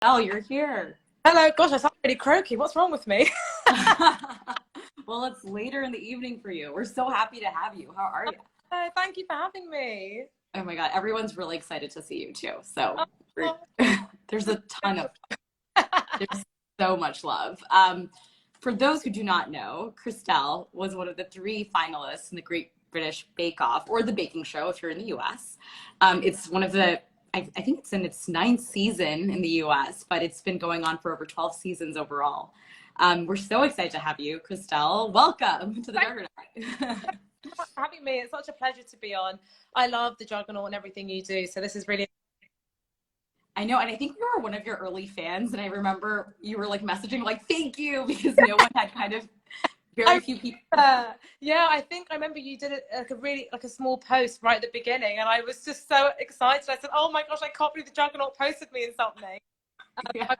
Oh, you're here. Hello, gosh, I sound really croaky. What's wrong with me? Well, it's later in the evening for you. We're so happy to have you. How are you? Thank you for having me. Oh my God, everyone's really excited to see you too. So we're, Oh, there's a ton of, there's so much love. For those who do not know, Crystelle was one of the three finalists in the Great British Bake Off, or the baking show if you're in the US. It's one of the, I think it's in its ninth season in the US, but it's been going on for over 12 seasons overall. We're so excited to have you, Crystelle. Welcome to the thank Juggernaut. you for having me. It's such a pleasure to be on. I love the Juggernaut and everything you do. So this is really. I know, and I think you were one of your early fans, and I remember you were like messaging like "thank you" because no one had kind of very I, few people. yeah, I think I remember you did it like a small post right at the beginning, and I was just so excited. I said, "Oh my gosh, I can't believe the Juggernaut posted me in something." Yeah. I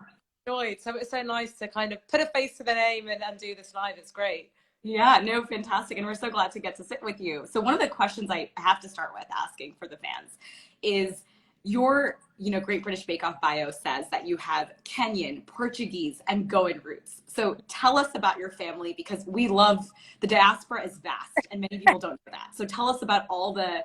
enjoyed. So it's so nice to kind of put a face to the name and do this live. It's great. Yeah, no, fantastic. And we're so glad to get to sit with you. So one of the questions I have to start with asking for the fans is your, Great British Bake Off bio says that you have Kenyan, Portuguese, and Goan roots. So tell us about your family because we love the diaspora is vast and many people don't know that. So tell us about all the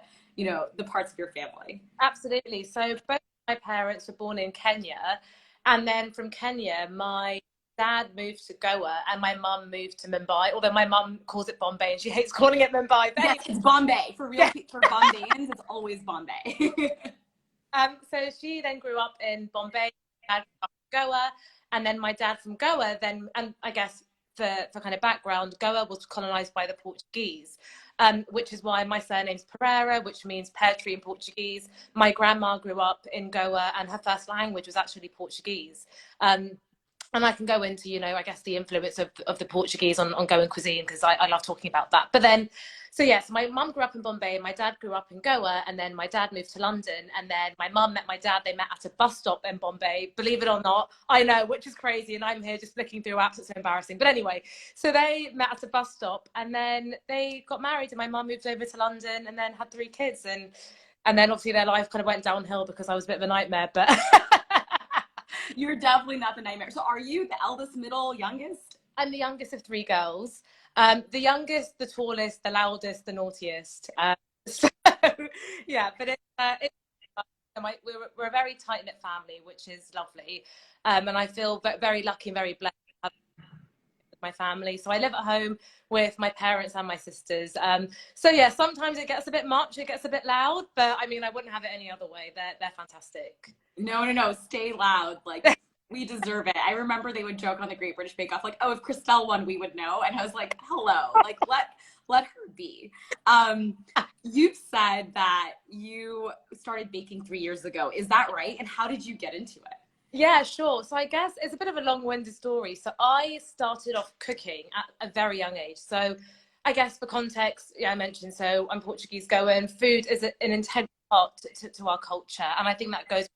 parts of your family. Absolutely. So both my parents were born in Kenya, and then from Kenya, my dad moved to Goa and my mum moved to Mumbai, although my mum calls it Bombay and she hates calling it Mumbai. But Yes, anyway, it's Bombay. For real, yeah. for Bombayans, it's always Bombay. So she then grew up in Bombay, dad grew up in Goa, and then my dad from Goa then, and I guess for kind of background, Goa was colonized by the Portuguese. Which is why my surname's Pereira, which means pear tree in Portuguese. My grandma grew up in Goa, and her first language was actually Portuguese. Um, and I can go into, I guess the influence of the Portuguese on Goan cuisine because I love talking about that. But then, so yes, my mum grew up in Bombay, my dad grew up in Goa, and then my dad moved to London, and then my mum met my dad. They met at a bus stop in Bombay, believe it or not. I know, which is crazy, and I'm here just flicking through apps. It's so embarrassing. But anyway, so they met at a bus stop, and then they got married, and my mum moved over to London, and then had three kids, and then obviously their life kind of went downhill because I was a bit of a nightmare, but. You're definitely not the nightmare. So are you the eldest, middle, youngest? I'm the youngest of three girls. The youngest, the tallest, the loudest, the naughtiest. So yeah, but we're a very tight knit family, which is lovely. And I feel very lucky and very blessed to have my family. So I live at home with my parents and my sisters. So yeah, sometimes it gets a bit much, it gets a bit loud, but I mean, I wouldn't have it any other way. They're fantastic. No, no, no. Stay loud. Like we deserve it. I remember they would joke on the Great British Bake Off, like, "Oh, if Crystelle won, we would know." And I was like, "Hello, like let her be." You've said that you started baking 3 years ago. Is that right? And how did you get into it? Yeah, sure. So I guess it's a bit of a long-winded story. So I started off cooking at a very young age. So I guess for context, yeah, I mentioned, so I'm Portuguese-Goan. Food is an integral part to our culture. And I think that goes with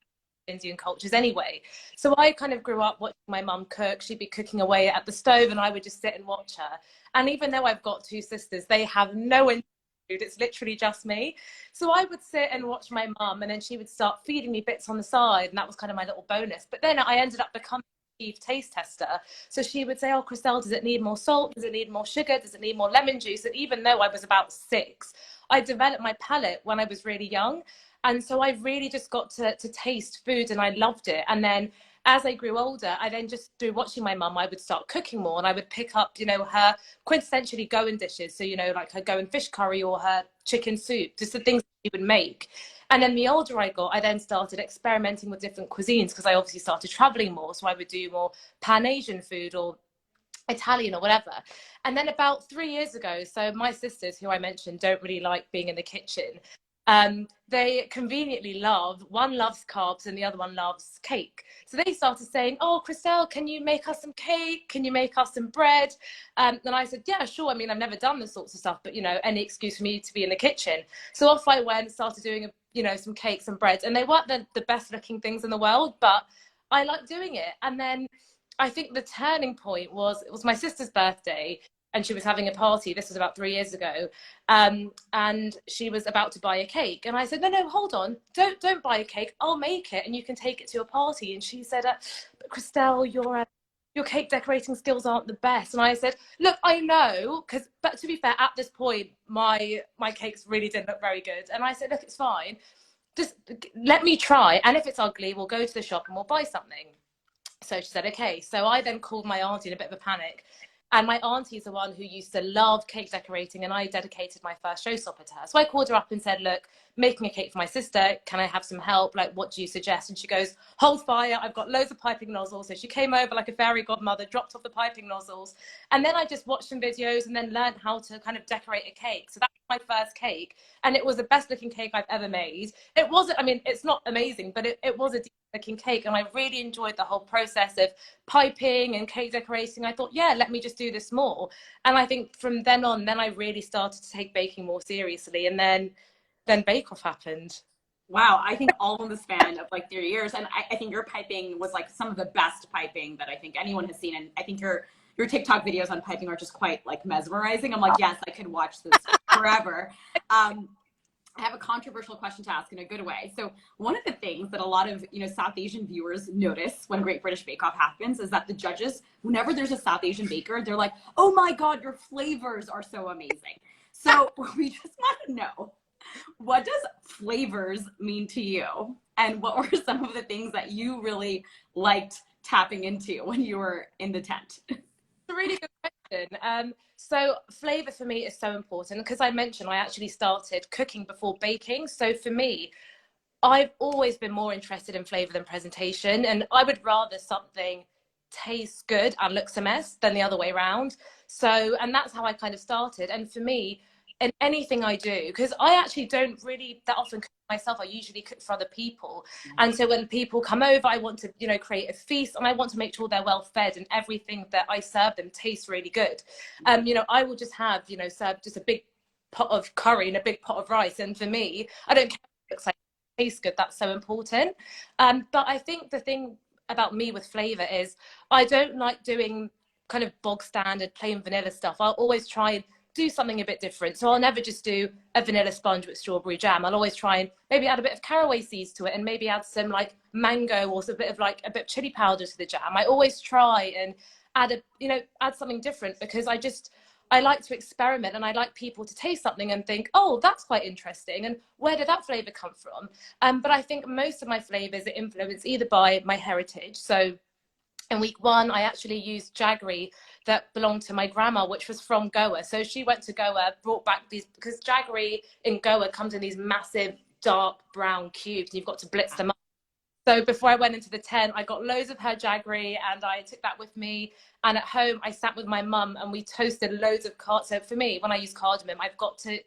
Indian cultures anyway. So I kind of grew up watching my mum cook. She'd be cooking away at the stove and I would just sit and watch her. And even though I've got two sisters, they have no interest in food. It's literally just me. So I would sit and watch my mum and then she would start feeding me bits on the side. And that was kind of my little bonus. But then I ended up becoming a chief taste tester. So she would say, "Oh, Crystelle, does it need more salt? Does it need more sugar? Does it need more lemon juice?" And even though I was about 6, I developed my palate when I was really young. And so I really just got to taste food and I loved it. And then as I grew older, I then just through watching my mum, I would start cooking more and I would pick up, her quintessentially Goan dishes. So, like her Goan fish curry or her chicken soup, just the things she would make. And then the older I got, I then started experimenting with different cuisines because I obviously started traveling more. So I would do more Pan Asian food or Italian or whatever. And then about 3 years ago, so my sisters, who I mentioned, don't really like being in the kitchen. They conveniently one loves carbs and the other one loves cake. So they started saying, "Oh, Crystelle, can you make us some cake? Can you make us some bread?" And I said, "Yeah, sure. I mean, I've never done this sorts of stuff, but any excuse for me to be in the kitchen." So off I went, started doing, some cakes and breads, and they weren't the best looking things in the world, but I liked doing it. And then I think the turning point was, it was my sister's birthday. and she was having a party. This was about 3 years ago. And she was about to buy a cake. And I said, no, hold on. Don't buy a cake. I'll make it and you can take it to your party. And she said, but Crystelle, your cake decorating skills aren't the best. And I said, look, I know, but to be fair, at this point, my cakes really didn't look very good. And I said, look, it's fine. Just let me try. And if it's ugly, we'll go to the shop and we'll buy something. So she said, okay. So I then called my auntie in a bit of a panic. And my auntie is the one who used to love cake decorating, and I dedicated my first showstopper to her. So I called her up and said, look, making a cake for my sister, can I have some help? Like, what do you suggest? And she goes, hold fire, I've got loads of piping nozzles. So she came over like a fairy godmother, dropped off the piping nozzles. And then I just watched some videos and then learned how to kind of decorate a cake. So that was my first cake. And it was the best looking cake I've ever made. It wasn't, I mean, it's not amazing, but it was a decent looking cake. And I really enjoyed the whole process of piping and cake decorating. I thought, yeah, let me just do this more. And I think from then on, then I really started to take baking more seriously. And then Bake Off happened. Wow, I think all in the span of like 3 years. And I think your piping was like some of the best piping that I think anyone has seen. And I think your TikTok videos on piping are just quite like mesmerizing. I'm like, yes, I could watch this forever. I have a controversial question to ask in a good way. So one of the things that a lot of, South Asian viewers notice when Great British Bake Off happens is that the judges, whenever there's a South Asian baker, they're like, oh my God, your flavors are so amazing. So we just want to know, what does flavors mean to you? And what were some of the things that you really liked tapping into when you were in the tent? It's a really good question. So flavor for me is so important because I mentioned I actually started cooking before baking. So for me, I've always been more interested in flavor than presentation, and I would rather something tastes good and looks a mess than the other way around. So, and that's how I kind of started. And for me, in anything I do, because I actually don't really that often cook myself, I usually cook for other people. And so when people come over, I want to, create a feast, and I want to make sure they're well fed and everything that I serve them tastes really good. I will just have, serve just a big pot of curry and a big pot of rice. And for me, I don't care if it looks like it tastes good. That's so important. But I think the thing about me with flavor is I don't like doing kind of bog standard plain vanilla stuff. I'll always try and do something a bit different. So I'll never just do a vanilla sponge with strawberry jam. I'll always try and maybe add a bit of caraway seeds to it, and maybe add some like mango or a bit of chili powder to the jam. I always try and add something different because I like to experiment, and I like people to taste something and think, oh, that's quite interesting, and where did that flavor come from? But I think most of my flavors are influenced either by my heritage. So in week 1, I actually used jaggery that belonged to my grandma, which was from Goa. So she went to Goa, brought back these, because jaggery in Goa comes in these massive dark brown cubes, and you've got to blitz them up. So before I went into the tent, I got loads of her jaggery and I took that with me. And at home, I sat with my mum and we toasted loads of cardamom. So for me, when I use cardamom, I've got to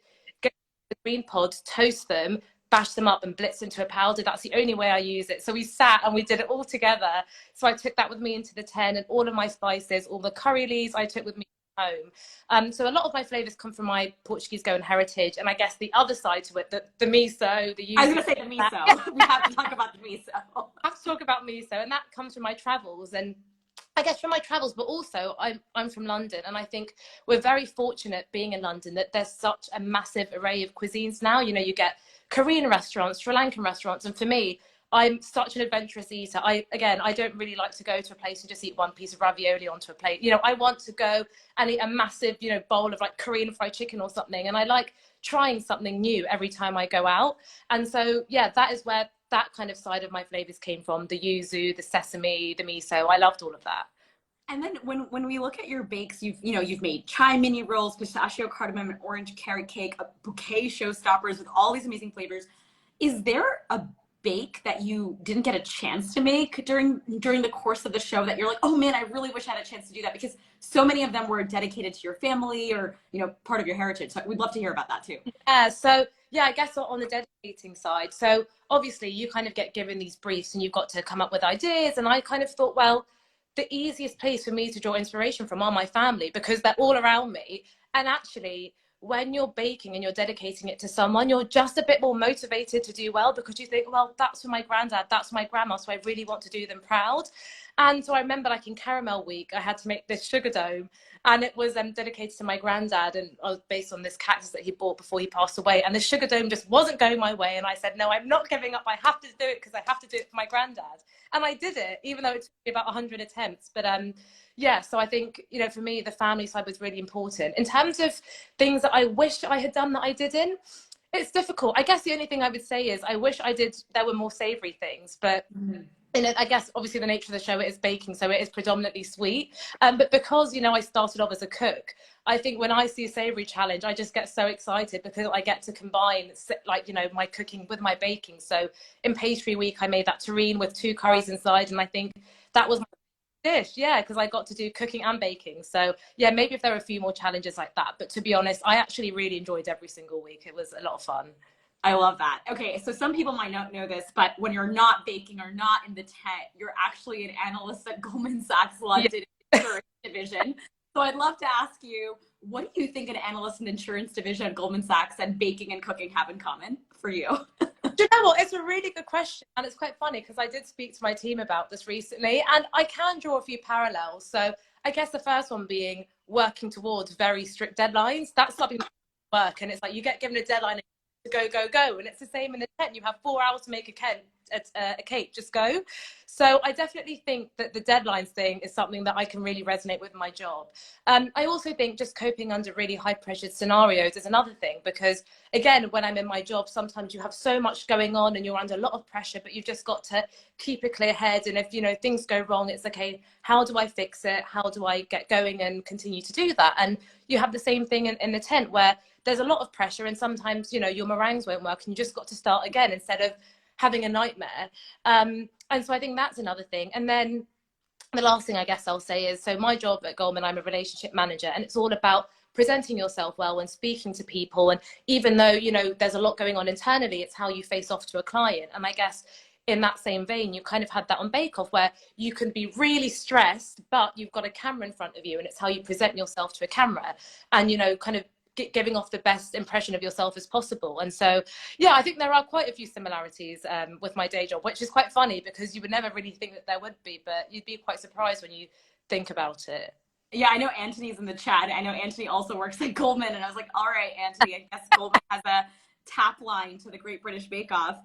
get the green pods, toast them, bash them up and blitz into a powder. That's the only way I use it. So we sat and we did it all together. So I took that with me into the tent, and all of my spices, all the curry leaves I took with me home. So a lot of my flavors come from my Portuguese-Goan heritage, and I guess the other side to it, the miso, the yuzu. I was going to say the miso. We have to talk about the miso. I have to talk about miso, and that comes from my travels, and I guess from my travels, but also I'm from London, and I think we're very fortunate being in London that there's such a massive array of cuisines now. You get Korean restaurants, Sri Lankan restaurants, and for me, I'm such an adventurous eater. I don't really like to go to a place and just eat one piece of ravioli onto a plate. I want to go and eat a massive, bowl of like Korean fried chicken or something. And I like trying something new every time I go out. And so, yeah, that is where that kind of side of my flavors came from. The yuzu, the sesame, the miso. I loved all of that. And then when we look at your bakes, you've made chai mini rolls, pistachio, cardamom, and orange carrot cake, a bouquet showstoppers with all these amazing flavors. Is there a bake that you didn't get a chance to make during the course of the show that you're like, oh man, I really wish I had a chance to do that? Because so many of them were dedicated to your family or, part of your heritage. So we'd love to hear about that too. Yeah. So yeah, I guess on the dedicating side. So obviously you kind of get given these briefs and you've got to come up with ideas. And I kind of thought, well, the easiest place for me to draw inspiration from are my family, because they're all around me. And actually, when you're baking and you're dedicating it to someone, you're just a bit more motivated to do well, because you think, well, that's for my granddad, that's my grandma, so I really want to do them proud. And so I remember, like in caramel week, I had to make this sugar dome, and it was dedicated to my granddad, and based on this cactus that he bought before he passed away. And the sugar dome just wasn't going my way, and I said, no, I'm not giving up. I have to do it because I have to do it for my granddad. And I did it, even though it took me about 100 attempts. But yeah, so I think, you know, for me, the family side was really important. In terms of things that I wish I had done that I didn't, it's difficult. I guess the only thing I would say is I wish there were more savory things, but you know, I guess obviously the nature of the show, it is baking, so it is predominantly sweet. But because, you know, I started off as a cook, I think when I see a savory challenge, I just get so excited because I get to combine, like, you know, my cooking with my baking. So in pastry week, I made that terrine with 2 curries inside, and I think that was my dish, yeah, because I got to do cooking and baking. So yeah, maybe if there were a few more challenges like that. But to be honest, I actually really enjoyed every single week. It was a lot of fun. I love that. Okay, so some people might not know this, but when you're not baking or not in the tent, you're actually an analyst at Goldman Sachs London Insurance Division. So I'd love to ask you, what do you think an analyst in the insurance division at Goldman Sachs and baking and cooking have in common for you? Do you know what? It's a really good question. And it's quite funny because I did speak to my team about this recently, and I can draw a few parallels. So I guess the first one being working towards very strict deadlines. That's something that work. And it's like you get given a deadline, go, go, go. And it's the same in the tent. You have 4 hours to make a cake, just go. So I definitely think that the deadlines thing is something that I can really resonate with my job. I also think just coping under really high pressured scenarios is another thing, because again, when I'm in my job, sometimes you have so much going on and you're under a lot of pressure, but you've just got to keep a clear head. And if, you know, things go wrong, it's okay, how do I fix it? How do I get going and continue to do that? And you have the same thing in the tent where there's a lot of pressure, and sometimes, you know, your meringues won't work and you just got to start again instead of having a nightmare. And so I think that's another thing. And then the last thing I guess I'll say is, so my job at Goldman, I'm a relationship manager, and it's all about presenting yourself well when speaking to people. And even though, you know, there's a lot going on internally, it's how you face off to a client. And I guess in that same vein, you kind of had that on Bake Off, where you can be really stressed, but you've got a camera in front of you, and it's how you present yourself to a camera and, you know, kind of giving off the best impression of yourself as possible. And so, yeah, I think there are quite a few similarities with my day job, which is quite funny because you would never really think that there would be, but you'd be quite surprised when you think about it. Yeah, I know Anthony's in the chat. I know Anthony also works at Goldman, and I was like, all right, Anthony, I guess Goldman has a tap line to the Great British Bake Off.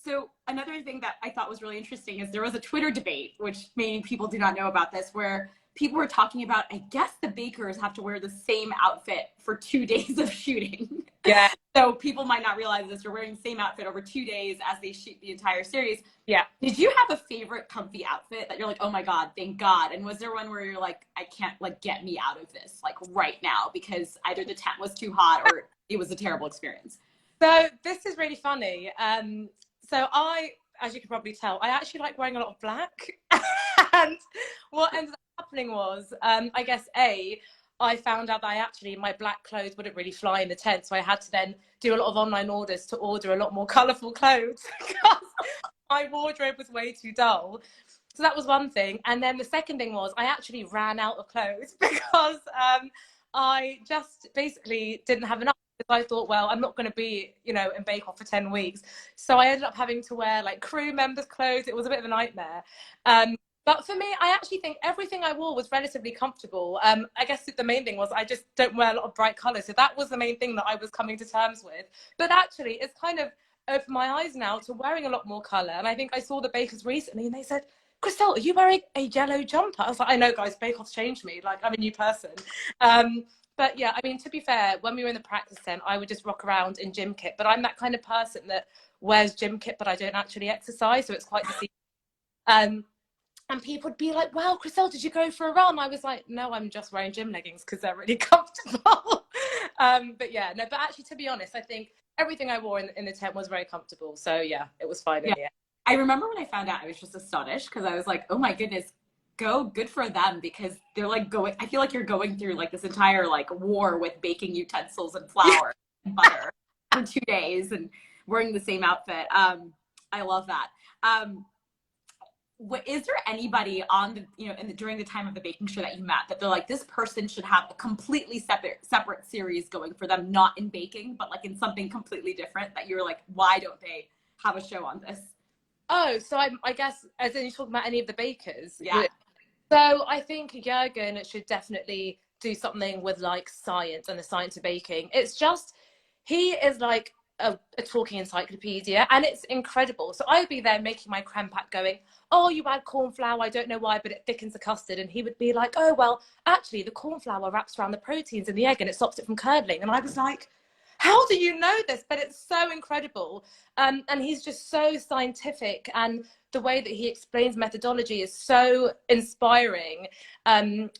So another thing that I thought was really interesting is there was a Twitter debate, which many people do not know about this, where people were talking about, I guess the bakers have to wear the same outfit for 2 days of shooting. Yeah. So people might not realize this. You're wearing the same outfit over 2 days as they shoot the entire series. Yeah. Did you have a favorite comfy outfit that you're like, oh my God, thank God? And was there one where you're like, I can't, like, get me out of this, like, right now, because either the tent was too hot or it was a terrible experience? So this is really funny. So as you can probably tell, I actually like wearing a lot of black. And what ended up happening was, I guess, I found out that my black clothes wouldn't really fly in the tent. So I had to then do a lot of online orders to order a lot more colourful clothes because my wardrobe was way too dull. So that was one thing. And then the second thing was I actually ran out of clothes because I just basically didn't have enough. I thought, well, I'm not going to be, you know, in Bake Off for 10 weeks. So I ended up having to wear like crew members' clothes. It was a bit of a nightmare. But for me, I actually think everything I wore was relatively comfortable. I guess the main thing was I just don't wear a lot of bright colours. So that was the main thing that I was coming to terms with. But actually, it's kind of opened my eyes now to wearing a lot more colour. And I think I saw the bakers recently and they said, Crystelle, are you wearing a yellow jumper? I was like, I know, guys, Bake Off's changed me. Like, I'm a new person. But yeah, I mean, to be fair, when we were in the practice tent, I would just rock around in gym kit. But I'm that kind of person that wears gym kit, but I don't actually exercise. So it's quite deceiving. And people would be like, wow, Crystelle, did you go for a run? I was like, no, I'm just wearing gym leggings because they're really comfortable. But yeah, no, but actually, to be honest, I think everything I wore in the tent was very comfortable. So yeah, it was fine. Yeah. I remember when I found out, I was just astonished because I was like, oh my goodness, good for them, because they're like I feel like you're going through like this entire like war with baking utensils and flour and butter for 2 days and wearing the same outfit. I love that. Is there anybody on the, you know, during the time of the baking show that you met that they're like, this person should have a completely separate series going for them, not in baking, but like in something completely different, that you're like, why don't they have a show on this? Oh, so I guess, as in you talking about any of the bakers? Yeah. So I think Jurgen should definitely do something with like science and the science of baking. It's just, he is like a talking encyclopedia and it's incredible. So I would be there making my creme pat going, oh, you add corn flour, I don't know why, but it thickens the custard. And he would be like, oh, well, actually the corn flour wraps around the proteins in the egg and it stops it from curdling. And I was like, how do you know this? But it's so incredible. And he's just so scientific, and the way that he explains methodology is so inspiring. And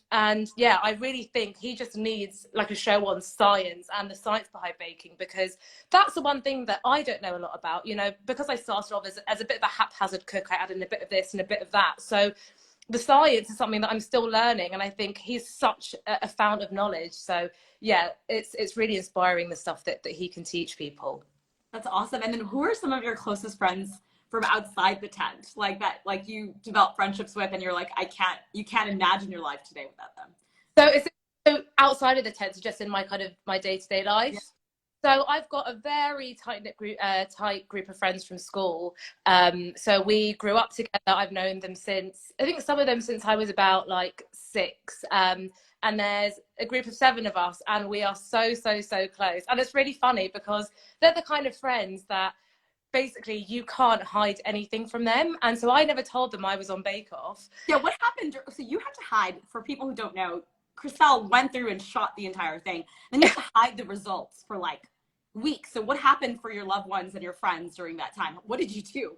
yeah, I really think he just needs like a show on science and the science behind baking, because that's the one thing that I don't know a lot about, you know, because I started off as a bit of a haphazard cook. I added in a bit of this and a bit of that. So the science is something that I'm still learning, and I think he's such a fount of knowledge. So yeah, it's really inspiring, the stuff that he can teach people. That's awesome. And then who are some of your closest friends from outside the tent, like that, like you develop friendships with, and you're like, you can't imagine your life today without them? So is it so outside of the tent, so just in my kind of my day-to-day life? Yeah. So I've got a very tight group of friends from school. So we grew up together. I've known them since, I think some of them since I was about like 6. And there's a group of 7 of us, and we are so close. And it's really funny because they're the kind of friends that basically you can't hide anything from them. And so I never told them I was on Bake Off. Yeah, what happened? So you had to hide, for people who don't know, Crystelle went through and shot the entire thing. Then you have to hide the results for like weeks. So what happened for your loved ones and your friends during that time? What did you do?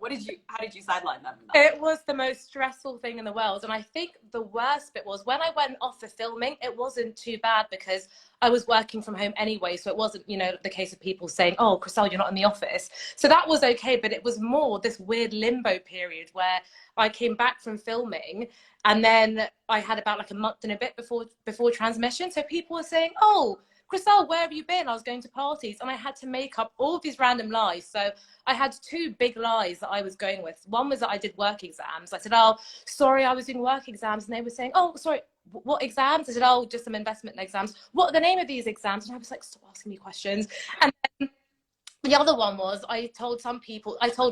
How did you sideline them? It was the most stressful thing in the world. And I think the worst bit was when I went off for filming, it wasn't too bad because I was working from home anyway. So it wasn't, you know, the case of people saying, oh, Crystelle, you're not in the office. So that was okay. But it was more this weird limbo period where I came back from filming, and then I had about like a month and a bit before transmission. So people were saying, oh, Crystelle, where have you been? I was going to parties, and I had to make up all these random lies. So I had 2 big lies that I was going with. One was that I did work exams. I said, oh, sorry, I was doing work exams. And they were saying, oh, sorry, what exams? I said, oh, just some investment exams. What are the name of these exams? And I was like, stop asking me questions. And then the other one was I told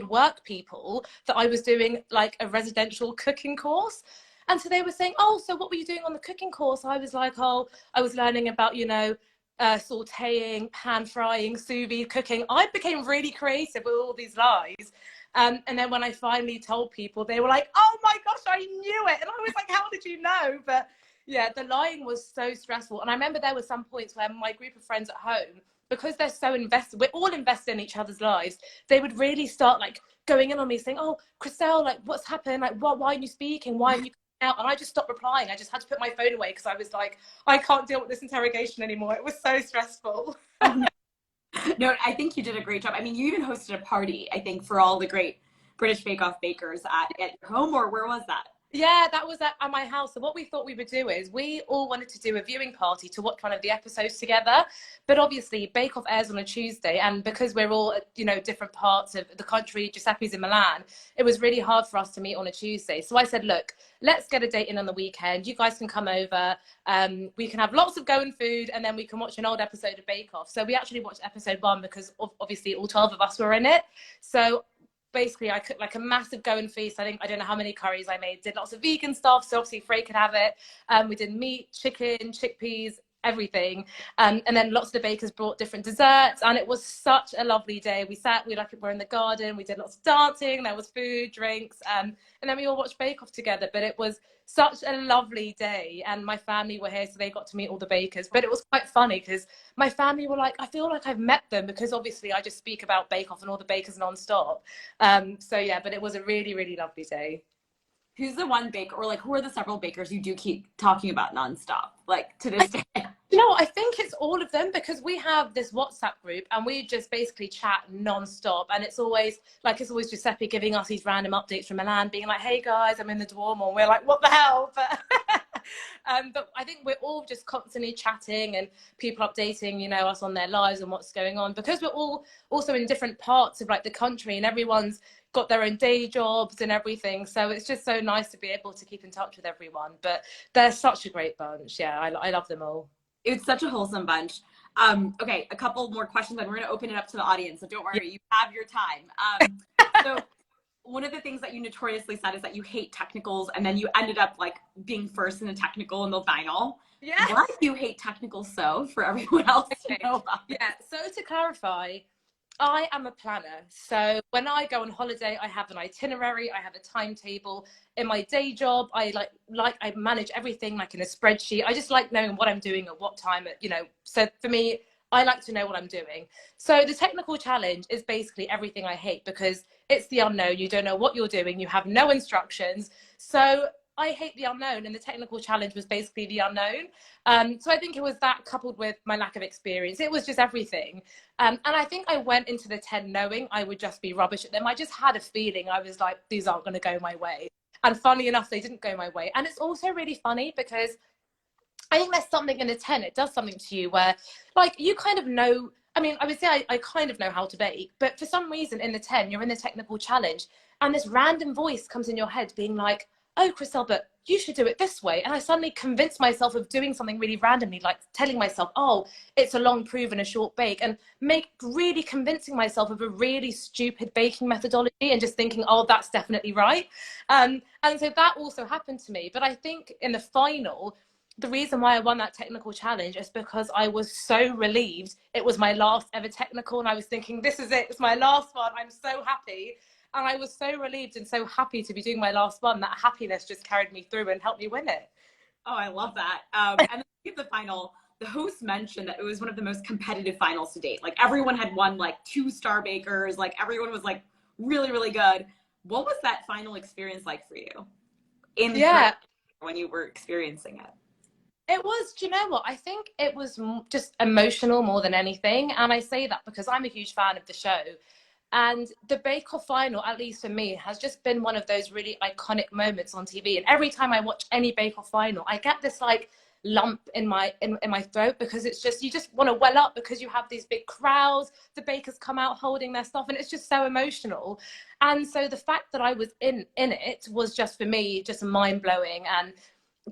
work people that I was doing like a residential cooking course. And so they were saying, oh, so what were you doing on the cooking course? I was like, oh, I was learning about, you know, sauteing, pan frying, sous vide cooking. I became really creative with all these lies. And then when I finally told people, they were like, oh my gosh, I knew it. And I was like, how did you know? But yeah, the lying was so stressful. And I remember there were some points where my group of friends at home, because they're so invested, we're all invested in each other's lives, they would really start like going in on me saying, oh, Crystelle, like what's happened? Like, why aren't you speaking? Why aren't you out? And I just stopped replying. I just had to put my phone away because I was like, I can't deal with this interrogation anymore. It was so stressful. No, I think you did a great job. I mean, you even hosted a party, I think, for all the great British Bake Off bakers at your home, or where was that? Yeah, that was at my house. So what we thought we would do is we all wanted to do a viewing party to watch one of the episodes together. But obviously Bake Off airs on a Tuesday, and because we're all, you know, different parts of the country, Giuseppe's in Milan, it was really hard for us to meet on a Tuesday. So I said, look, let's get a date in on the weekend. You guys can come over. We can have lots of going food, and then we can watch an old episode of Bake Off. So we actually watched episode 1 because obviously all 12 of us were in it. So basically I cooked like a massive going feast. I don't know how many curries I made, did lots of vegan stuff, so obviously Frey could have it. We did meat, chicken, chickpeas, everything. And then lots of the bakers brought different desserts, and it was such a lovely day. We're in the garden, we did lots of dancing, there was food, drinks, and then we all watched Bake Off together. But it was such a lovely day, and my family were here, so they got to meet all the bakers. But it was quite funny because my family were like, I feel like I've met them, because obviously I just speak about Bake Off and all the bakers non-stop. So yeah, but it was a really, really lovely day. Who's the one baker, or like who are the several bakers you do keep talking about nonstop, like to this day? You know, I think it's all of them, because we have this WhatsApp group and we just basically chat non-stop, and it's always Giuseppe giving us these random updates from Milan, being like, hey guys, I'm in the Duomo, and we're like, what the hell? But I think we're all just constantly chatting, and people updating, you know, us on their lives and what's going on, because we're all also in different parts of like the country, and everyone's got their own day jobs and everything. So it's just so nice to be able to keep in touch with everyone. But they're such a great bunch. Yeah, I love them all. It's such a wholesome bunch. Okay, a couple more questions, and we're going to open it up to the audience. So don't worry, you have your time. So one of the things that you notoriously said is that you hate technicals, and then you ended up like being first in the technical in the final. Yeah. Why do you hate technicals so for everyone else to know about it? Yeah. So to clarify, I am a planner. So when I go on holiday, I have an itinerary, I have a timetable. In my day job, I manage everything like in a spreadsheet. I just like knowing what I'm doing at what time, So for me, I like to know what I'm doing. So the technical challenge is basically everything I hate because it's the unknown. You don't know what you're doing. You have no instructions. So I hate the unknown, and the technical challenge was basically the unknown. So I think it was that coupled with my lack of experience. It was just everything. And I think I went into the 10 knowing I would just be rubbish at them. I just had a feeling. I was like, these aren't going to go my way. And funny enough, they didn't go my way. And it's also really funny because I think there's something in the 10, it does something to you where, like, you kind of know. I mean, I would say I kind of know how to bake, but for some reason in the 10, you're in the technical challenge, and this random voice comes in your head being like, oh, Crystelle, but you should do it this way. And I suddenly convince myself of doing something really randomly, like telling myself, oh, it's a long prove and a short bake, and really convincing myself of a really stupid baking methodology and just thinking, oh, that's definitely right. And so that also happened to me. But I think in the final, the reason why I won that technical challenge is because I was so relieved it was my last ever technical, and I was thinking, this is it, it's my last one, I'm so happy. And I was so relieved and so happy to be doing my last one. That happiness just carried me through and helped me win it. Oh, I love that. And then the final, the host mentioned that it was one of the most competitive finals to date. Like everyone had won like 2-star bakers, like everyone was like really, really good. What was that final experience like for you when you were experiencing it? It was, do you know what? I think it was just emotional more than anything. And I say that because I'm a huge fan of the show. And the Bake Off final, at least for me, has just been one of those really iconic moments on TV. And every time I watch any Bake Off final, I get this like lump in my throat because it's just, you just want to well up because you have these big crowds, the bakers come out holding their stuff, and it's just so emotional. And so the fact that I was in it was just, for me, just mind-blowing and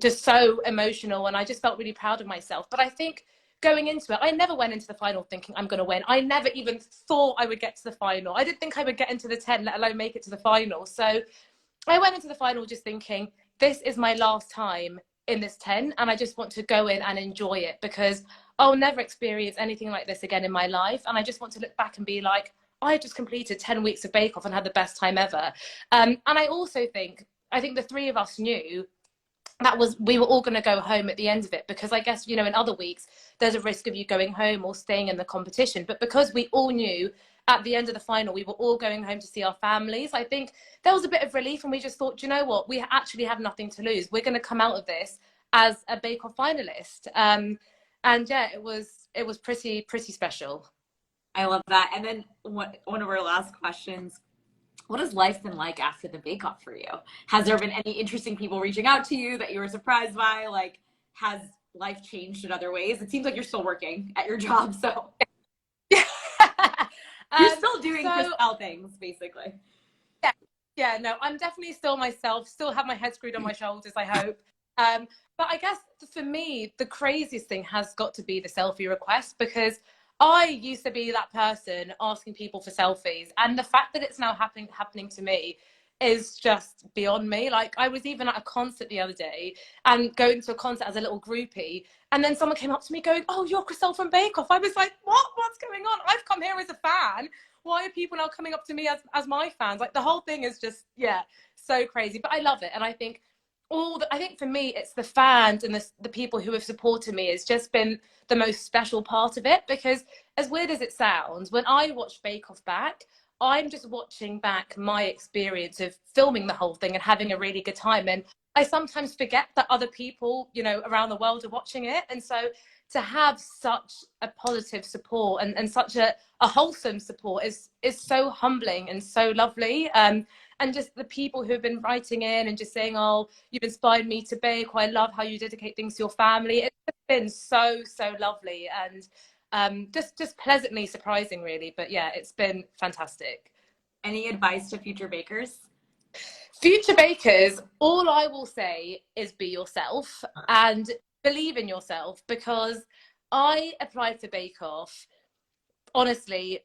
just so emotional, and I just felt really proud of myself. But I think going into it, I never went into the final thinking I'm going to win. I never even thought I would get to the final. I didn't think I would get into the 10, let alone make it to the final. So I went into the final just thinking, this is my last time in this 10, and I just want to go in and enjoy it because I'll never experience anything like this again in my life. And I just want to look back and be like, I just completed 10 weeks of Bake Off and had the best time ever. And I also think, the three of us knew we were all going to go home at the end of it, because I guess, in other weeks there's a risk of you going home or staying in the competition, but because we all knew at the end of the final we were all going home to see our families, I think there was a bit of relief, and we just thought, you know what, we actually have nothing to lose. We're going to come out of this as a Bake Off finalist. And yeah, it was pretty special. I love that. And then one of our last questions, what has life been like after the Bake Off for you? Has there been any interesting people reaching out to you that you were surprised by? Like, has life changed in other ways? It seems like you're still working at your job, so you're still doing Crystelle things, basically. Yeah, no, I'm definitely still myself, still have my head screwed on my shoulders, I hope. But I guess for me, the craziest thing has got to be the selfie request, because I used to be that person asking people for selfies, and the fact that it's now happening to me is just beyond me. Like, I was even at a concert the other day, and going to a concert as a little groupie, and then someone came up to me going, oh, you're Crystelle from Bake Off. I was like, what's going on? I've come here as a fan. Why are people now coming up to me as my fans? Like, the whole thing is just, yeah, so crazy. But I love it. And I think for me, it's the fans and the people who have supported me has just been the most special part of it. Because as weird as it sounds, when I watch Bake Off back, I'm just watching back my experience of filming the whole thing and having a really good time. And I sometimes forget that other people, around the world are watching it. And so to have such a positive support and such a wholesome support is so humbling and so lovely. And just the people who have been writing in and just saying, oh, you've inspired me to bake, I love how you dedicate things to your family. It's been so lovely, and just pleasantly surprising, really. But yeah, it's been fantastic. Any advice to future bakers? Future bakers, all I will say is be yourself and believe in yourself, because I applied for Bake Off, honestly,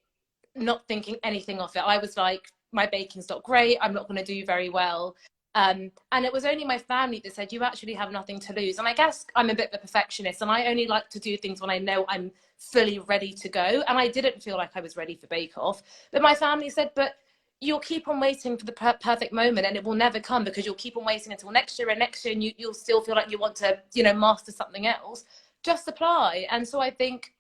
not thinking anything of it. I was like, my baking's not great, I'm not going to do very well. And it was only my family that said, you actually have nothing to lose. And I guess I'm a bit of a perfectionist, and I only like to do things when I know I'm fully ready to go. And I didn't feel like I was ready for Bake Off. But my family said, but you'll keep on waiting for the perfect moment, and it will never come, because you'll keep on waiting until next year and next year, and you'll still feel like you want to, you know, master something else. Just apply. And so I think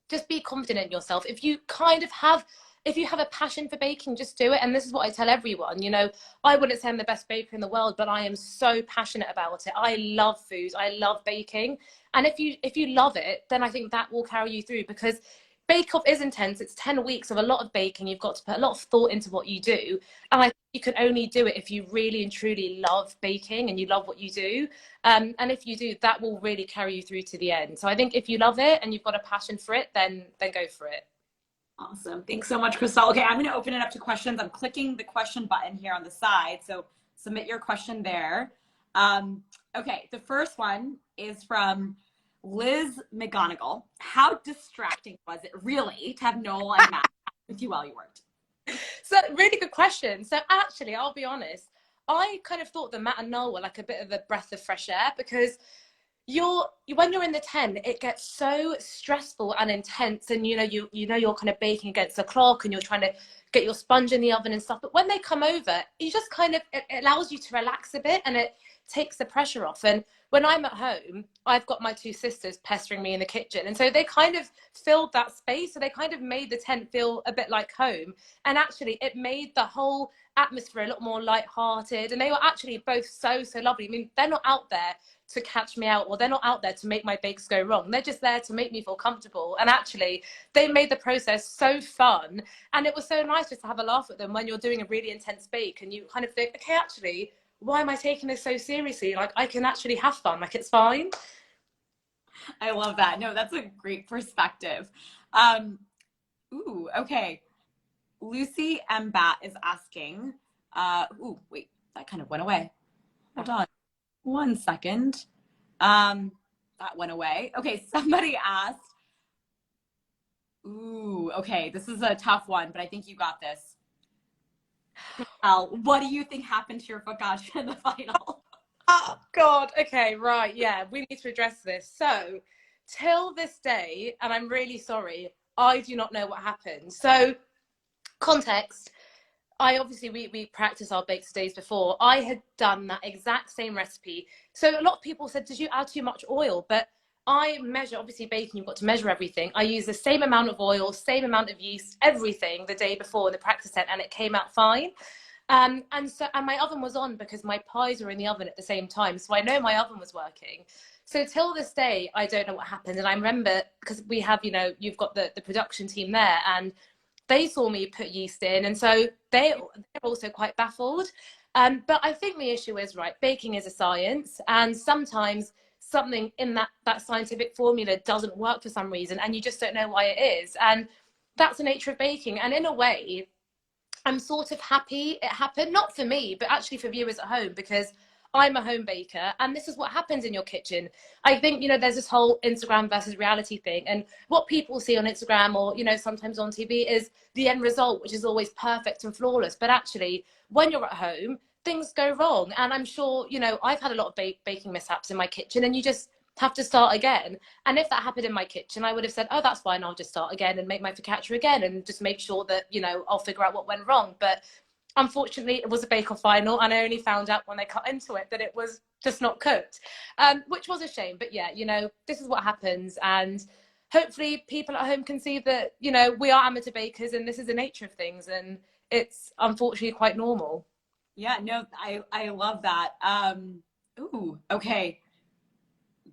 just be confident in yourself. If you have a passion for baking, just do it. And this is what I tell everyone. You know, I wouldn't say I'm the best baker in the world, but I am so passionate about it. I love food. I love baking. And if you love it, then I think that will carry you through, because Bake Off is intense. It's 10 weeks of a lot of baking. You've got to put a lot of thought into what you do. And I think you can only do it if you really and truly love baking and you love what you do. And if you do, that will really carry you through to the end. So I think if you love it and you've got a passion for it, then go for it. Awesome. Thanks so much, Crystelle. Okay, I'm going to open it up to questions. I'm clicking the question button here on the side. So submit your question there. Okay, the first one is from Liz McGonigal. How distracting was it really to have Noel and Matt with you while you worked? So really good question. So actually, I'll be honest, I kind of thought that Matt and Noel were like a bit of a breath of fresh air, because when you're in the tent, it gets so stressful and intense, and you know you're kind of baking against the clock, and you're trying to get your sponge in the oven and stuff. But when they come over, you just kind of, it allows you to relax a bit, and it takes the pressure off. And when I'm at home, I've got my two sisters pestering me in the kitchen, and so they kind of filled that space. So they kind of made the tent feel a bit like home, and actually it made the whole atmosphere a lot more light-hearted. And they were actually both so lovely. I mean, they're not out there to catch me out, or they're not out there to make my bakes go wrong. They're just there to make me feel comfortable. And actually they made the process so fun, and it was so nice just to have a laugh with them when you're doing a really intense bake and you kind of think, okay, actually, why am I taking this so seriously? Like, I can actually have fun, like it's fine. I love that. No, that's a great perspective. Okay. Lucy M. Bat is asking, wait, that kind of went away. Hold on 1 second. That went away. Okay, somebody asked, okay, this is a tough one, but I think you got this. What do you think happened to your focaccia in the final? Oh, God. Okay, right. Yeah, we need to address this. So, till this day, and I'm really sorry, I do not know what happened. So, context, we practiced our bakes days before. I had done that exact same recipe. So a lot of people said, did you add too much oil? But I measure, obviously baking, you've got to measure everything. I used the same amount of oil, same amount of yeast, everything the day before in the practice set, and it came out fine. And my oven was on because my pies were in the oven at the same time. So I know my oven was working. So till this day, I don't know what happened. And I remember, because we have, you've got the production team there, and they saw me put yeast in, and so they're also quite baffled. But I think the issue is, right, baking is a science, and sometimes something in that scientific formula doesn't work for some reason, and you just don't know why it is. And that's the nature of baking. And in a way, I'm sort of happy it happened, not for me, but actually for viewers at home, because I'm a home baker, and this is what happens in your kitchen. I think, there's this whole Instagram versus reality thing, and what people see on Instagram or, sometimes on TV is the end result, which is always perfect and flawless. But actually, when you're at home, things go wrong. And I'm sure, I've had a lot of baking mishaps in my kitchen, and you just have to start again. And if that happened in my kitchen, I would have said, oh, that's fine, I'll just start again and make my focaccia again and just make sure that, I'll figure out what went wrong. But unfortunately, it was a bake-off final, and I only found out when they cut into it that it was just not cooked, which was a shame. But yeah, this is what happens, and hopefully people at home can see that, we are amateur bakers, and this is the nature of things, and it's unfortunately quite normal. Yeah, no, I love that. Okay.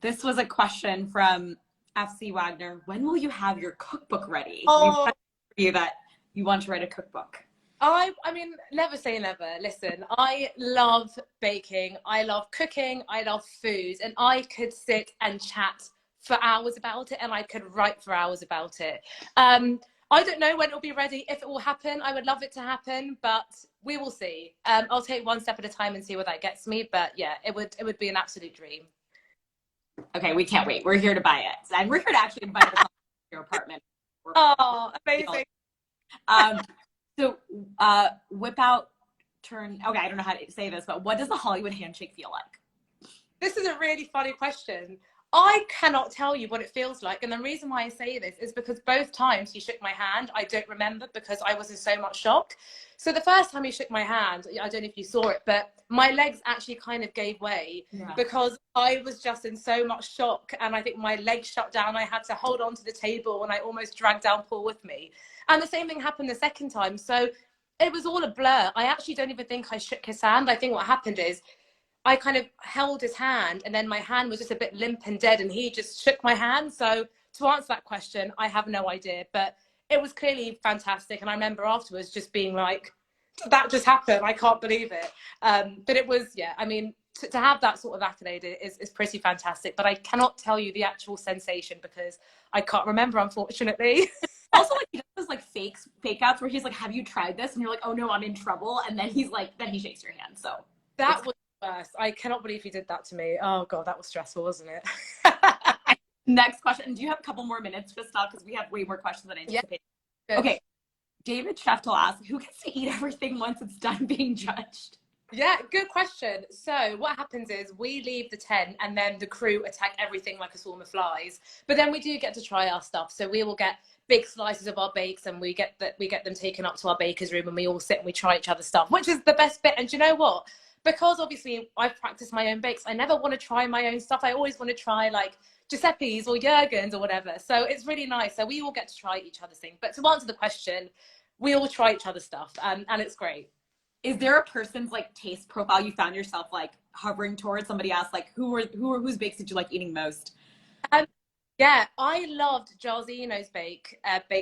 This was a question from FC Wagner. When will you have your cookbook ready? Oh, you that you want to write a cookbook. I mean, never say never. Listen, I love baking. I love cooking. I love food. And I could sit and chat for hours about it, and I could write for hours about it. I don't know when it'll be ready, if it will happen. I would love it to happen, but we will see. I'll take one step at a time and see where that gets me. But yeah, it would be an absolute dream. Okay, we can't wait. We're here to buy it. And we're here to actually buy it to your apartment. Oh, amazing. So, whip out, turn. Okay, I don't know how to say this, but what does the Hollywood handshake feel like? This is a really funny question. I cannot tell you what it feels like. And the reason why I say this is because both times he shook my hand, I don't remember because I was in so much shock. So the first time he shook my hand, I don't know if you saw it, but my legs actually kind of gave way because I was just in so much shock. And I think my legs shut down. I had to hold on to the table and I almost dragged down Paul with me. And the same thing happened the second time. So it was all a blur. I actually don't even think I shook his hand. I think what happened is I kind of held his hand and then my hand was just a bit limp and dead and he just shook my hand. So to answer that question, I have no idea, but it was clearly fantastic. And I remember afterwards just being like, that just happened. I can't believe it. But it was, yeah, I mean, to have that sort of accolade is pretty fantastic, but I cannot tell you the actual sensation because I can't remember, unfortunately. Also, like, he does those like fake outs where he's like, have you tried this? And you're like, oh no, I'm in trouble. And then he's like, then he shakes your hand. So that was worse. I cannot believe he did that to me. Oh God, that was stressful, wasn't it? Next question. Do you have a couple more minutes, Crystelle? Because we have way more questions than I anticipated. Yeah. Okay. David Sheftel asks, who gets to eat everything once it's done being judged? Yeah, good question. So what happens is we leave the tent and then the crew attack everything like a swarm of flies. But then we do get to try our stuff. So we will get big slices of our bakes and we get them taken up to our baker's room and we all sit and we try each other's stuff, which is the best bit. And do you know what? Because obviously I've practiced my own bakes, I never want to try my own stuff. I always want to try like Giuseppe's or Jurgen's or whatever. So it's really nice. So we all get to try each other's things. But to answer the question, we all try each other's stuff and it's great. Is there a person's like taste profile you found yourself like hovering towards? Somebody asked like whose bakes did you like eating most? Yeah, I loved Giorgino's bakes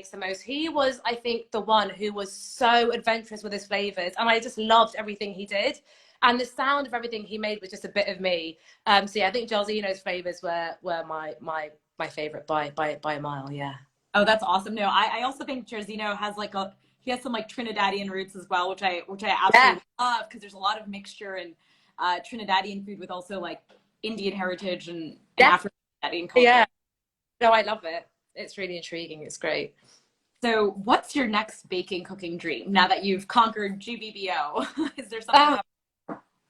the most. He was, I think, the one who was so adventurous with his flavors, and I just loved everything he did. And the sound of everything he made was just a bit of me. So yeah, I think Giorgino's flavors were my favorite by a mile. Yeah. Oh, that's awesome. No, I also think Giorgino has like he has some like Trinidadian roots as well, which I absolutely love because there's a lot of mixture in Trinidadian food with also like Indian heritage and Afro-Trinidadian culture. Yeah. No, I love it. It's really intriguing. It's great. So what's your next baking cooking dream now that you've conquered Gbbo? Is there something?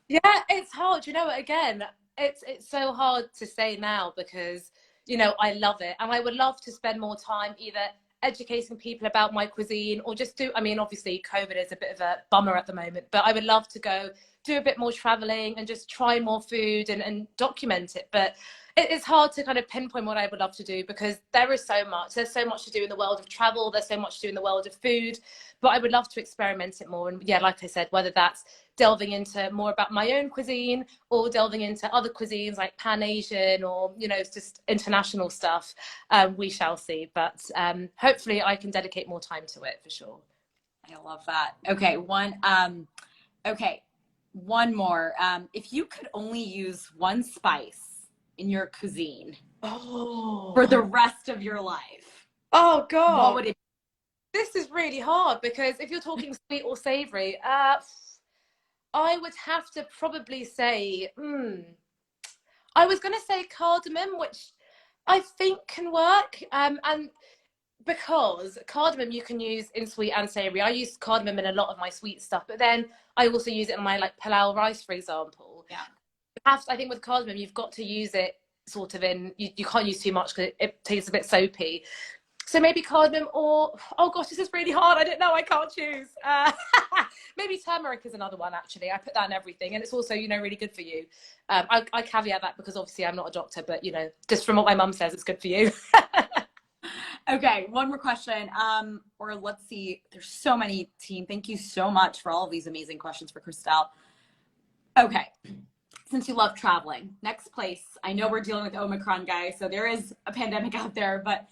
Yeah, it's hard. You know what? Again, it's so hard to say now because, you know, I love it. And I would love to spend more time either educating people about my cuisine or just I mean, obviously COVID is a bit of a bummer at the moment, but I would love to go do a bit more traveling and just try more food and document it. But it's hard to kind of pinpoint what I would love to do because there is so much. There's so much to do in the world of travel. There's so much to do in the world of food. But I would love to experiment it more. And yeah, like I said, whether that's delving into more about my own cuisine or delving into other cuisines like Pan-Asian or, you know, it's just international stuff, we shall see. But hopefully I can dedicate more time to it for sure. I love that. Okay, one more. If you could only use one spice in your cuisine for the rest of your life, oh God, what would it be? This is really hard because if you're talking sweet or savory, I would have to probably say, I was going to say cardamom, which I think can work. And because cardamom you can use in sweet and savory. I use cardamom in a lot of my sweet stuff, but then I also use it in my like pilau rice, for example. Yeah. I think with cardamom, you've got to use it sort of you can't use too much because it tastes a bit soapy. So maybe cardamom or, oh gosh, this is really hard. I don't know. I can't choose. Maybe turmeric is another one, actually. I put that in everything. And it's also, you know, really good for you. I caveat that because obviously I'm not a doctor, but, you know, just from what my mum says, it's good for you. Okay, one more question. Or let's see. There's so many, team. Thank you so much for all of these amazing questions for Crystelle. Okay. Since you love traveling, next place. I know we're dealing with Omicron, guys, so there is a pandemic out there, but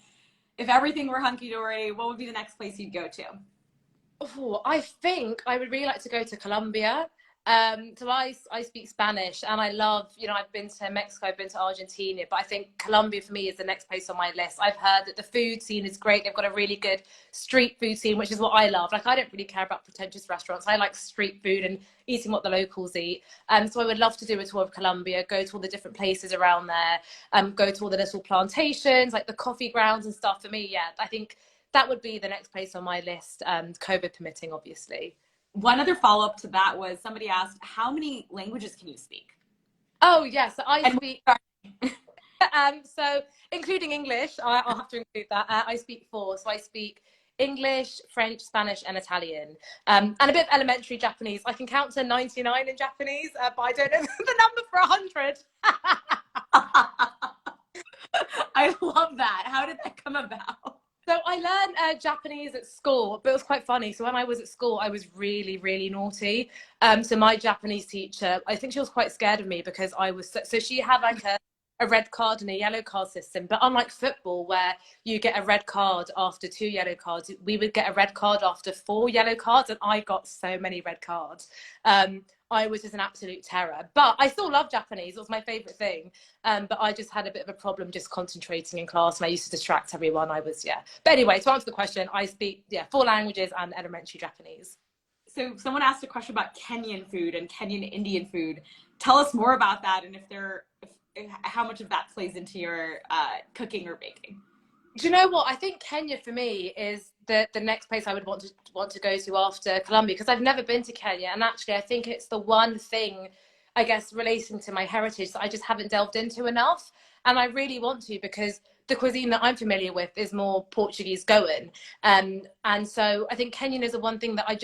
if everything were hunky-dory, what would be the next place you'd go to? Oh, I think I would really like to go to Colombia. So I speak Spanish and I love, you know, I've been to Mexico, I've been to Argentina, but I think Colombia for me is the next place on my list. I've heard that the food scene is great. They've got a really good street food scene, which is what I love. Like, I don't really care about pretentious restaurants. I like street food and eating what the locals eat. So I would love to do a tour of Colombia, go to all the different places around there, go to all the little plantations, like the coffee grounds and stuff. For me, yeah, I think that would be the next place on my list, COVID permitting, obviously. One other follow-up to that was somebody asked, how many languages can you speak? Oh, yes, yeah, so I And speak, so including English, I'll have to include that. I speak 4, so I speak English, French, Spanish, and Italian, and a bit of elementary Japanese. I can count to 99 in Japanese, but I don't know the number for 100. I love that. How did that come about? So I learned Japanese at school, but it was quite funny. So when I was at school, I was really, really naughty. So my Japanese teacher, I think she was quite scared of me because I was so she had like a red card and a yellow card system. But unlike football, where you get a red card after 2 yellow cards, we would get a red card after 4 yellow cards, and I got so many red cards. I was just an absolute terror. But I still love Japanese. It was my favorite thing. But I just had a bit of a problem just concentrating in class, and I used to distract everyone. Yeah. But anyway, to answer the question, I speak 4 languages and elementary Japanese. So someone asked a question about Kenyan food and Kenyan Indian food. Tell us more about that, and how much of that plays into your cooking or baking. Do you know what? I think Kenya for me is the next place I would want to go to after Colombia, because I've never been to Kenya, and actually I think it's the one thing, I guess, relating to my heritage that I just haven't delved into enough, and I really want to, because the cuisine that I'm familiar with is more Portuguese-Goan, and so I think Kenyan is the one thing that I'm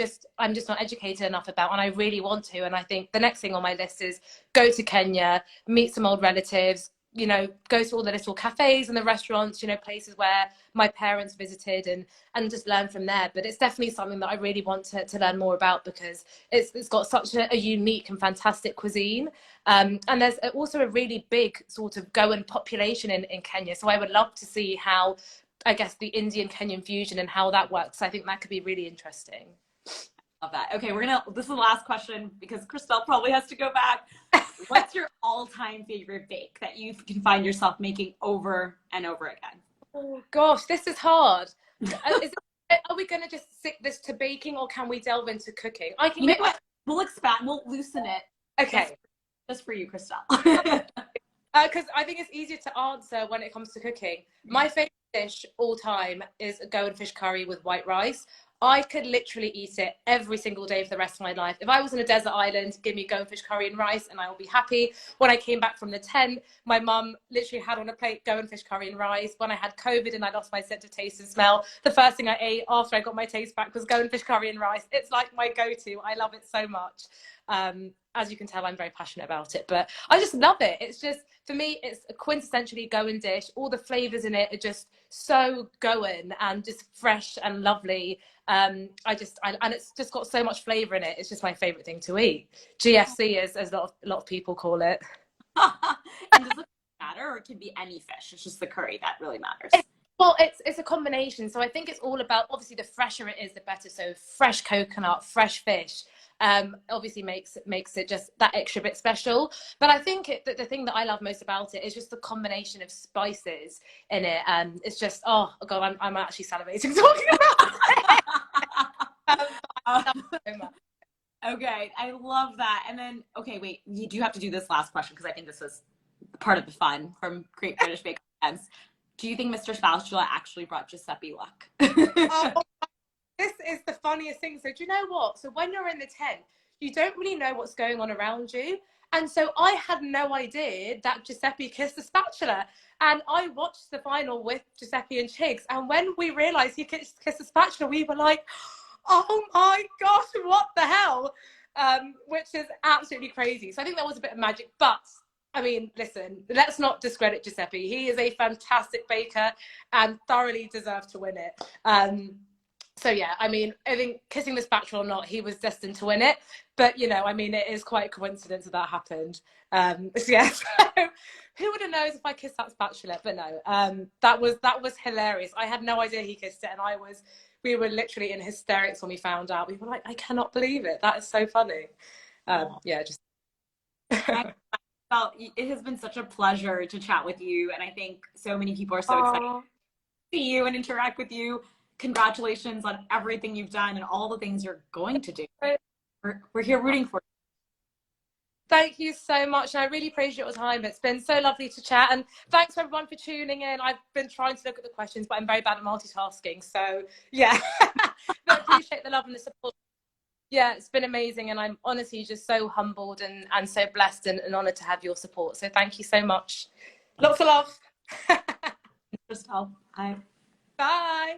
just not educated enough about, and I really want to. And I think the next thing on my list is go to Kenya, meet some old relatives, you know, go to all the little cafes and the restaurants, you know, places where my parents visited, and just learn from there. But it's definitely something that I really want to learn more about, because it's got such a unique and fantastic cuisine. And there's also a really big sort of Goan population in Kenya. So I would love to see how, I guess, the Indian Kenyan fusion and how that works. I think that could be really interesting. Love that. Okay, this is the last question, because Crystelle probably has to go back. What's your all-time favorite bake that you can find yourself making over and over again? Oh gosh, this is hard. Are we going to just stick this to baking, or can we delve into cooking? I can. You know what? We'll expand. We'll loosen it. Okay. Just for you, Crystelle. Because I think it's easier to answer when it comes to cooking. My favorite dish all time is a Goan fish curry with white rice. I could literally eat it every single day for the rest of my life. If I was on a desert island, give me Goan fish curry and rice, and I will be happy. When I came back from the tent, my mum literally had on a plate Goan fish curry and rice. When I had COVID and I lost my sense of taste and smell, the first thing I ate after I got my taste back was Goan fish curry and rice. It's like my go-to. I love it so much. As you can tell, I'm very passionate about it, but I just love it. It's just, for me, it's a quintessentially Goan dish. All the flavors in it are just so Goan and just fresh and lovely. And it's just got so much flavor in it. It's just my favorite thing to eat. GFC, as a lot of people call it. And does it matter, or it can be any fish? It's just the curry that really matters. Well, it's a combination. So I think it's all about, obviously, the fresher it is, the better. So fresh coconut, fresh fish, obviously makes it just that extra bit special. But I think the thing that I love most about it is just the combination of spices in it. And it's just, oh God, I'm actually salivating talking about it. I love it so much. Okay, I love that. And then, okay, wait, you do have to do this last question, because I think this was part of the fun from Great British Bake Off. Do you think Mr. Spatula actually brought Giuseppe luck? Oh, this is the funniest thing. So do you know what? So when you're in the tent, you don't really know what's going on around you. And so I had no idea that Giuseppe kissed the spatula. And I watched the final with Giuseppe and Chigs. And when we realized he kissed the spatula, we were like, oh my gosh, what the hell? Which is absolutely crazy. So I think that was a bit of magic. But I mean, listen, let's not discredit Giuseppe. He is a fantastic baker and thoroughly deserved to win it. So yeah, I mean, I think kissing the spatula or not, he was destined to win it. But, you know, I mean, it is quite a coincidence that happened. So yeah, so who would have known if I kissed that spatula? But no, that was hilarious. I had no idea he kissed it, and we were literally in hysterics when we found out. We were like, I cannot believe it. That is so funny. Yeah, just. Well, it has been such a pleasure to chat with you, and I think so many people are so excited to see you and interact with you. Congratulations on everything you've done and all the things you're going to do. We're here rooting for you. Thank you so much. And I really appreciate your time. It's been so lovely to chat. And thanks everyone for tuning in. I've been trying to look at the questions, but I'm very bad at multitasking. So yeah, but I appreciate the love and the support. Yeah, it's been amazing. And I'm honestly just so humbled and so blessed and honored to have your support. So thank you so much. Lots of love. Crystelle, bye. Bye.